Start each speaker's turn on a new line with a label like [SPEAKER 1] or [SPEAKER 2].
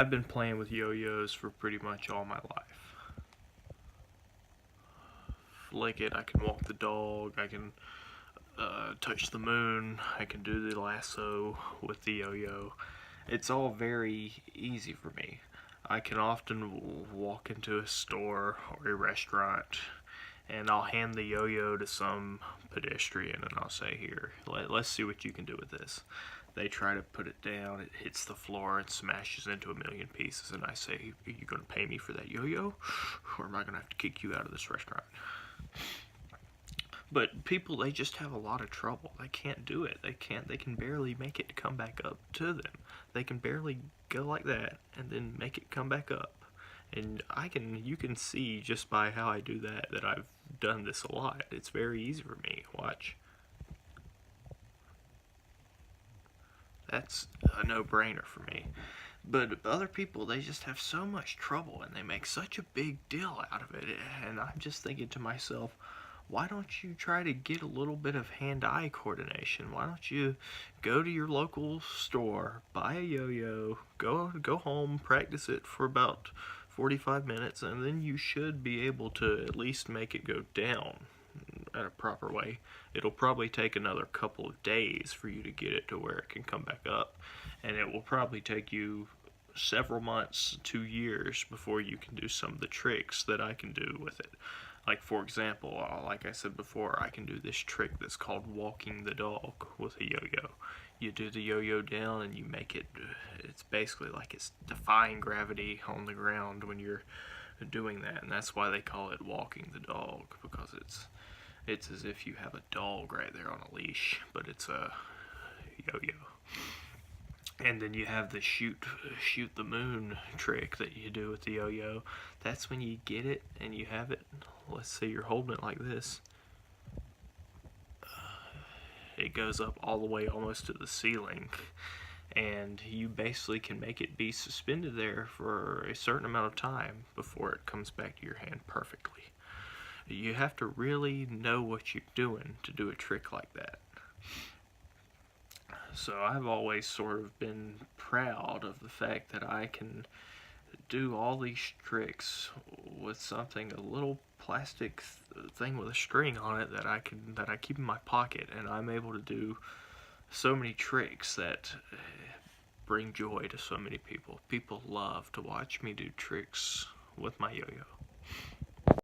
[SPEAKER 1] I've been playing with yo-yos for pretty much all my life. Flick it, I can walk the dog, I can touch the moon, I can do the lasso with the yo-yo. It's all very easy for me. I can often walk into a store or a restaurant and I'll hand the yo-yo to some pedestrian and I'll say, here, let's see what you can do with this. They try to put it down, it hits the floor and smashes into a million pieces, and I say, are you going to pay me for that yo-yo, or am I going to have to kick you out of this restaurant? But people, they just have a lot of trouble. They can't do it. They can barely make it come back up to them. They can barely go like that and then make it come back up. And you can see just by how I do that I've done this a lot. It's very easy for me. Watch. That's a no-brainer for me. But other people, they just have so much trouble and they make such a big deal out of it. And I'm just thinking to myself, why don't you try to get a little bit of hand-eye coordination? Why don't you go to your local store, buy a yo-yo, go home, practice it for about 45 minutes, and then you should be able to at least make it go down in a proper way. It'll probably take another couple of days for you to get it to where it can come back up, and it will probably take you several months to years before you can do some of the tricks that I can do with it. Like, for example, like I said before, I can do this trick that's called walking the dog with a yo-yo. You do the yo-yo down and you make it, it's basically like it's defying gravity on the ground when you're doing that, and that's why they call it walking the dog, because it's as if you have a dog right there on a leash, but it's a yo-yo. And then you have the shoot the moon trick that you do with the yo-yo. That's when you get it and you have it, let's say you're holding it like this. It goes up all the way almost to the ceiling, and you basically can make it be suspended there for a certain amount of time before it comes back to your hand perfectly. You have to really know what you're doing to do a trick like that. So I've always sort of been proud of the fact that I can do all these tricks with something, a little plastic thing with a string on it that I keep in my pocket, and I'm able to do so many tricks that bring joy to so many people. People love to watch me do tricks with my yo-yo.